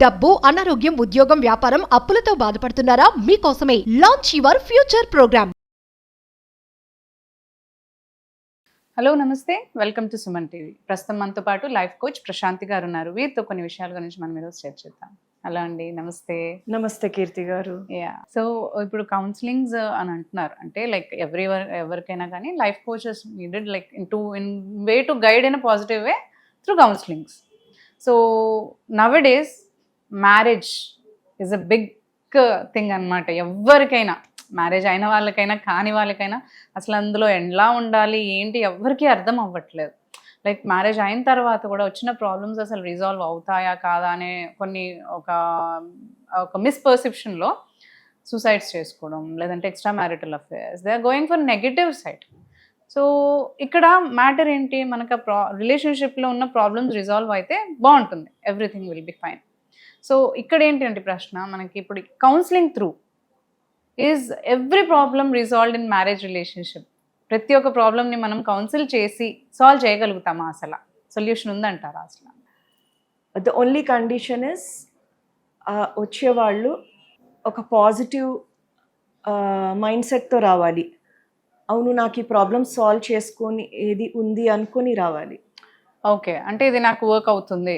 డబ్బు, అనారోగ్యం, ఉద్యోగం, వ్యాపారం, అప్పులతో బాధపడుతున్నారా? మీకోసమే launch your future program. Hello నమస్తే, వెల్కమ్ టు సుమన్ టీవీ. ప్రస్తుతం మనతో పాటు లైఫ్ కోచ్ ప్రశాంతి గారు ఉన్నారు. వీరితో కొన్ని విషయాల గురించి మనం ఈరోజు చర్చిద్దాం. హలో అండి, నమస్తే. నమస్తే కీర్తి గారు. సో ఇప్పుడు కౌన్సిలింగ్స్ అని అంటున్నారు, అంటే లైక్ ఎవరికైనా కానీ life coaches needed like in way to guide in a positive way through counsellings. So nowadays marriage is a big thing అనమాట. ఎవరికైనా, మ్యారేజ్ అయిన వాళ్ళకైనా కాని వాళ్ళకైనా అసలు అందులో ఎలా ఉండాలి ఏంటి ఎవరికి అర్థం అవ్వట్లేదు. లైక్ మ్యారేజ్ అయిన తర్వాత కూడా వచ్చిన ప్రాబ్లమ్స్ అసలు రిజాల్వ్ అవుతాయా కాదా అనే కొన్ని ఒక మిస్పర్సెప్షన్లో సూసైడ్స్ చేసుకోవడం, లేదంటే extra marital affairs, they are going for negative side. So ఇక్కడ మ్యాటర్ ఏంటి, మనకు రిలేషన్షిప్లో ఉన్న ప్రాబ్లమ్స్ రిజాల్వ్ అయితే బాగుంటుంది, everything will be fine. So ఇక్కడ ఏంటంటే ప్రశ్న, మనకి ఇప్పుడు counselling through is every problem resolved in marriage relationship. ప్రతి ఒక్క ప్రాబ్లమ్ని మనం కౌన్సిల్ చేసి సాల్వ్ చేయగలుగుతామా? అసలు సొల్యూషన్ ఉందంటారా? అసలు ద ఓన్లీ కండిషన్ ఇస్ వచ్చేవాళ్ళు ఒక పాజిటివ్ మైండ్ సెట్తో రావాలి. అవును, నాకు ఈ ప్రాబ్లమ్ సాల్వ్ చేసుకొని ఏది ఉంది అనుకొని రావాలి. ఓకే, అంటే ఇది నాకు వర్క్ అవుతుంది,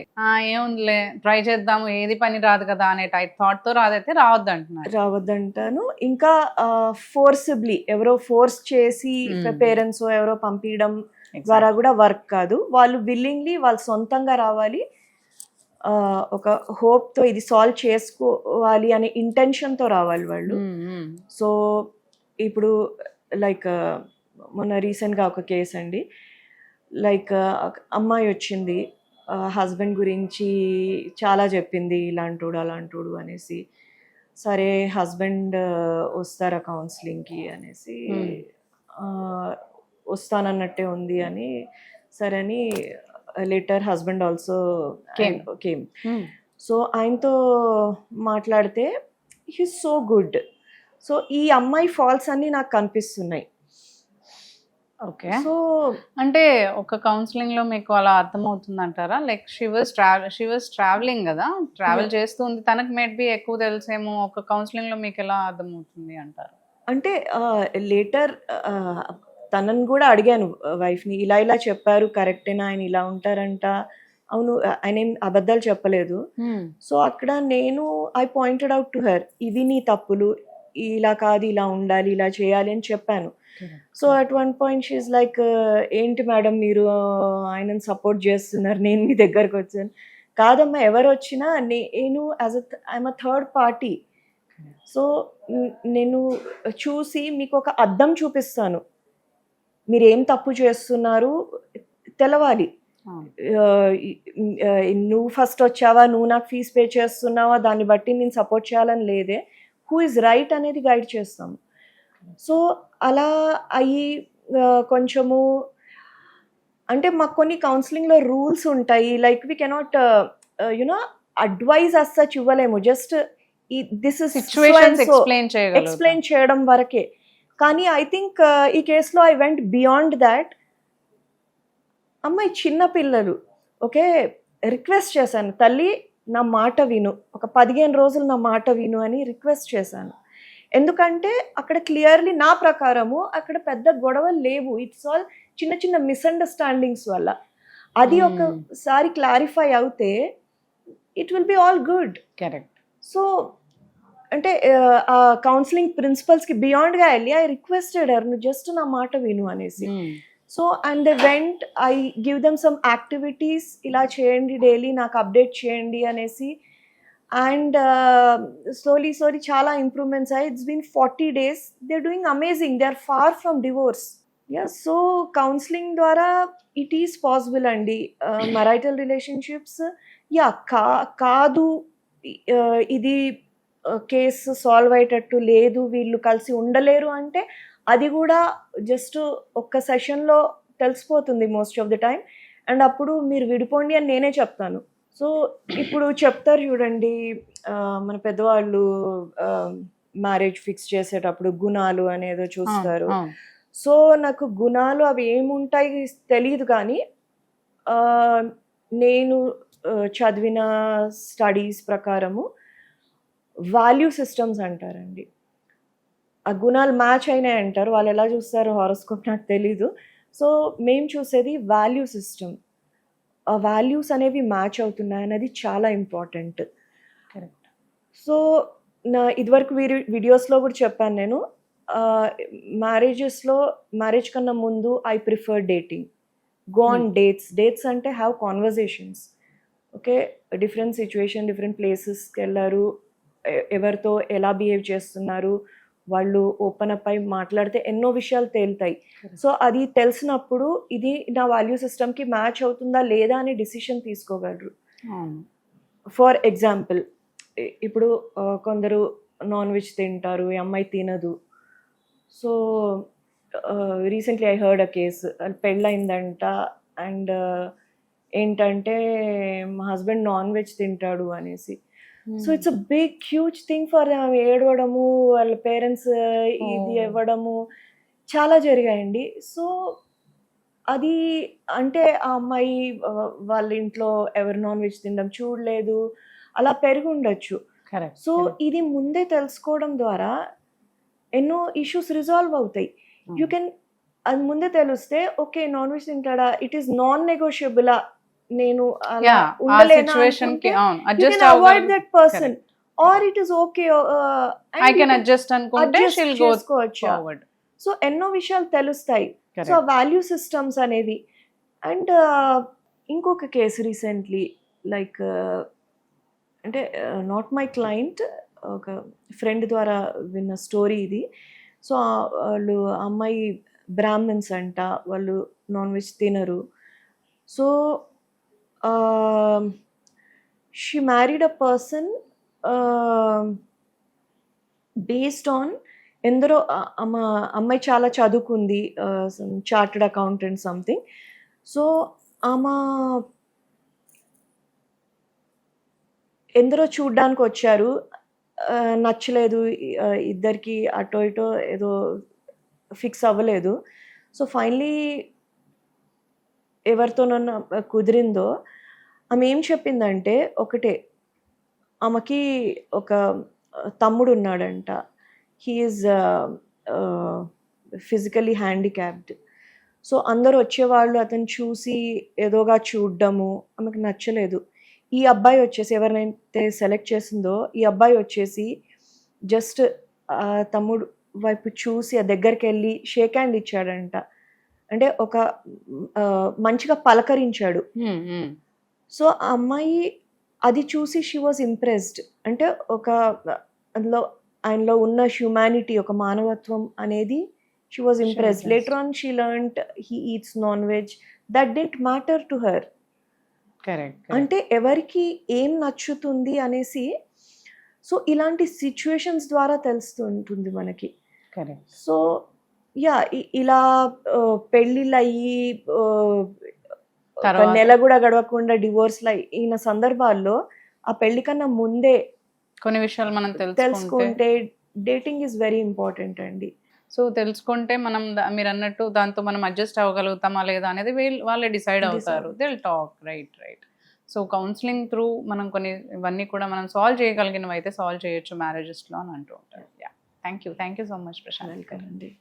ఏముందిలే ట్రై చేద్దాము, ఏది పని రాదు కదా అనే థాట్తో రావద్దు అంటున్నారు. రావద్దంటాను. ఇంకా ఫోర్సిబ్లీ ఎవరో ఫోర్స్ చేసి పేరెంట్స్ ఎవరో పంపించడం ద్వారా కూడా వర్క్ కాదు. వాళ్ళు విల్లింగ్లీ వాళ్ళు సొంతంగా రావాలి, ఒక హోప్తో ఇది సాల్వ్ చేసుకోవాలి అనే ఇంటెన్షన్తో రావాలి వాళ్ళు. సో ఇప్పుడు లైక్ మొన్న రీసెంట్గా ఒక కేసు అండి, లైక్ అమ్మాయి వచ్చింది, హస్బెండ్ గురించి చాలా చెప్పింది, ఇలాంటోడు అలాంటోడు అనేసి. సరే హస్బెండ్ వస్తారా కౌన్సిలింగ్కి అనేసి, వస్తానన్నట్టే ఉంది అని. సరే అని later husband also came. So ఆయనతో మాట్లాడితే హీస్ సో గుడ్. సో ఈ అమ్మాయి ఫాల్స్ అన్నీ నాకు కనిపిస్తున్నాయి. ఓకే, సో అంటే ఒక కౌన్సిలింగ్ లో మీకు అలా అర్థమవుతుంది అంటారా? లైక్ షీ వాజ్ ట్రావెలింగ్ కదా, ట్రావెల్ చేస్తుంది, తనకు మేబీ ఎక్కువ తెలుసేమో. ఒక కౌన్సిలింగ్ లో మీకు ఎలా అర్థమవుతుంది అంటారు? అంటే లేటర్ తనని కూడా అడిగాను వైఫ్ని, ఇలా చెప్పారు కరెక్టేనా, ఆయన ఇలా ఉంటారంట. అవును, ఆయన ఏం అబద్ధాలు చెప్పలేదు. సో అక్కడ నేను I pointed out to her, ఇవి నీ తప్పులు, ఇలా కాదు, ఇలా ఉండాలి, ఇలా చేయాలి అని చెప్పాను. So at one point she's like, ఏంటి మేడం మీరు ఆయనను సపోర్ట్ చేస్తున్నారు, నేను మీ దగ్గరకు వచ్చాను. కాదమ్మా, ఎవరు వచ్చినా నేను I'm a third party. So నేను చూసి మీకు ఒక అద్దం చూపిస్తాను, మీరు ఏం తప్పు చేస్తున్నారు తెలవాలి. నువ్వు ఫస్ట్ వచ్చావా, నువ్వు నాకు ఫీజు పే చేస్తున్నావా, దాన్ని బట్టి నేను సపోర్ట్ చేయాలని లేదే, హూ ఇస్ రైట్ అనేది గైడ్ చేస్తాము. సో అలా అయ్యి కొంచెము, అంటే మాకు కొన్ని కౌన్సిలింగ్లో రూల్స్ ఉంటాయి, like we cannot you know advise as such ఇవ్వలేము, just this is situations explain చేయడం వరకే. కానీ ఐ థింక్ ఈ కేసులో ఐ వెంట్ బియాండ్ దాట్. అమ్మాయి చిన్న పిల్లలు, ఓకే, రిక్వెస్ట్ చేశాను, తల్లి నా మాట విను, ఒక 15 రోజులు నా మాట విను అని రిక్వెస్ట్ చేశాను. ఎందుకంటే అక్కడ క్లియర్లీ నా ప్రకారము అక్కడ పెద్ద గొడవలు లేవు, ఇట్స్ ఆల్ చిన్న చిన్న మిస్అండర్స్టాండింగ్స్ వల్ల. అది ఒకసారి క్లారిఫై అవుతే it will be all good. Correct. So అంటే ఆ కౌన్సిలింగ్ ప్రిన్సిపల్స్కి బియాండ్గా వెళ్ళి ఐ రిక్వెస్టెడ్ హర్, నువ్వు జస్ట్ నా మాట విను అనేసి. So and they went, I give them some activities, ఇలా చేయండి, డైలీ నాకు అప్డేట్ చేయండి అనేసి. అండ్ స్లోలీ చాలా ఇంప్రూవ్మెంట్స్ అయ్యాయి. It's been 40 days, they are doing amazing, they are far from divorce. So counselling ద్వారా ఇట్ ఈస్ పాసిబుల్ అండి. Marital relationships కాదు, ఇది కేసు సాల్వ్ అయ్యేటట్టు లేదు, వీళ్ళు కలిసి ఉండలేరు అంటే అది కూడా జస్ట్ ఒక్క సెషన్లో తెలిసిపోతుంది most of the time. And అప్పుడు మీరు విడిపోండి అని నేనే చెప్తాను. సో ఇప్పుడు చెప్తారు చూడండి, మన పెద్దవాళ్ళు మ్యారేజ్ ఫిక్స్ చేసేటప్పుడు గుణాలు అనేదో చూస్తారు. సో నాకు గుణాలు అవి ఏముంటాయి తెలియదు, కానీ నేను చదివిన స్టడీస్ ప్రకారము వాల్యూ సిస్టమ్స్ అంటారండి. ఆ గుణాలు మ్యాచ్ అయినాయి అంటారు, వాళ్ళు ఎలా చూస్తారు హారోస్కోప్ నాకు తెలీదు. సో మేము చూసేది వాల్యూ సిస్టమ్, ఆ వాల్యూస్ అనేవి మ్యాచ్ అవుతున్నాయి అనేది చాలా ఇంపార్టెంట్. కరెక్ట్. సో నా ఇదివరకు వీడియోస్లో కూడా చెప్పాను నేను, మ్యారేజ్ కన్నా ముందు I prefer dating, go on dates అంటే have conversations. Okay, different situation, different ప్లేసెస్కి వెళ్ళారు, ఎవరితో ఎలా బిహేవ్ చేస్తున్నారు, వాళ్ళు ఓపెన్ అప్ అయి మాట్లాడితే ఎన్నో విషయాలు తేలుతాయి. సో అది తెలిసినప్పుడు ఇది నా వాల్యూ సిస్టమ్కి మ్యాచ్ అవుతుందా లేదా అని డిసిషన్ తీసుకోగలరు. ఫర్ ఎగ్జాంపుల్, ఇప్పుడు కొందరు నాన్ వెజ్ తింటారు, ఈ అమ్మాయి తినదు. So recently I heard a case, పెళ్ళయిందంట అండ్ ఏంటంటే మా హస్బెండ్ నాన్ వెజ్ తింటాడు అనేసి. So it's a big huge thing for ఏడవడము, వాళ్ళ పేరెంట్స్ ఇది ఇవ్వడము చాలా జరిగాయండి. సో అది అంటే ఆ అమ్మాయి వాళ్ళ ఇంట్లో ఎవరు నాన్ వెజ్ తినడం చూడలేదు, అలా పెరిగి ఉండొచ్చు. సో ఇది ముందే తెలుసుకోవడం ద్వారా ఎన్నో ఇష్యూస్ రిజాల్వ్ అవుతాయి. యూ కెన్, అది ముందే తెలిస్తే ఓకే నాన్ వెజ్ తింటాడా, ఇట్ ఈస్ నాన్ నెగోషియబుల్, నేను avoid that person, or it is okay I can adjust అనుకుంటే చేసుకోవచ్చు. సో ఎన్నో విషయాలు తెలుస్తాయి. సో ఆ వాల్యూ సిస్టమ్స్ అనేవి. అండ్ ఇంకొక కేసు రీసెంట్లీ, లైక్ అంటే నాట్ మై క్లయింట్, ఒక ఫ్రెండ్ ద్వారా విన్న స్టోరీ ఇది. సో వాళ్ళు అమ్మాయి బ్రాహ్మణ్స్ అంట, వాళ్ళు నాన్ వెజ్ తినరు. So she married a person based on ఎందరో అమ్మాయి చాలా చదువుకుంది, చార్టెడ్ అకౌంటెంట్ సంథింగ్. సో ఆమె ఎందరో చూడ్డానికి వచ్చారు, నచ్చలేదు, ఇద్దరికి అటో ఇటో ఏదో ఫిక్స్ అవ్వలేదు. సో ఫైనలీ ఎవరితోనన్నా కుదిరిందో ఆమె ఏం చెప్పిందంటే ఒకటే, ఆమెకి ఒక తమ్ముడు ఉన్నాడంట, హీఈస్ ఫిజికలీ హ్యాండిక్యాప్డ్. సో అందరూ వచ్చేవాళ్ళు అతను చూసి ఏదోగా చూడడము ఆమెకు నచ్చలేదు. ఈ అబ్బాయి వచ్చేసి, ఎవరినైతే సెలెక్ట్ చేసిందో ఈ అబ్బాయి వచ్చేసి జస్ట్ తమ్ముడు వైపు చూసి ఆ దగ్గరికి వెళ్ళి షేక్ హ్యాండ్ ఇచ్చాడంట, అంటే ఒక మంచిగా పలకరించాడు. సో ఆ అమ్మాయి అది చూసి షీ వాజ్ ఇంప్రెస్డ్, అంటే ఒక అందులో ఆయనలో ఉన్న హ్యూమానిటీ, ఒక మానవత్వం అనేది she was impressed. Later on she learned he eats non veg, that didn't matter to her. అంటే ఎవరికి ఏం నచ్చుతుంది అనేసి, సో ఇలాంటి సిచ్యువేషన్స్ ద్వారా తెలుస్తుంటుంది మనకి. సో యా, ఇలా పెళ్ళిళ్ళు అయ్యి నెల కూడా గడవకుండా డివోర్స్లు అయిన సందర్భాల్లో ఆ పెళ్లి కన్నా ముందే కొన్ని విషయాలు మనం తెలుసుకుంటే డేటింగ్ ఈజ్ వెరీ ఇంపార్టెంట్ అండి. సో తెలుసుకుంటే మనం మీరు అన్నట్టు దాంతో మనం అడ్జస్ట్ అవ్వగలుగుతామా లేదా అనేది వాళ్ళే డిసైడ్ అవుతారు. They will talk. Right. So counselling through మనం కొన్ని ఇవన్నీ కూడా మనం సాల్వ్ చేయగలిగినవి అయితే సాల్వ్ చేయొచ్చు మ్యారేజెస్లో అని అంటూ ఉంటారు. Thank you so much Prashant. Welcome అండి.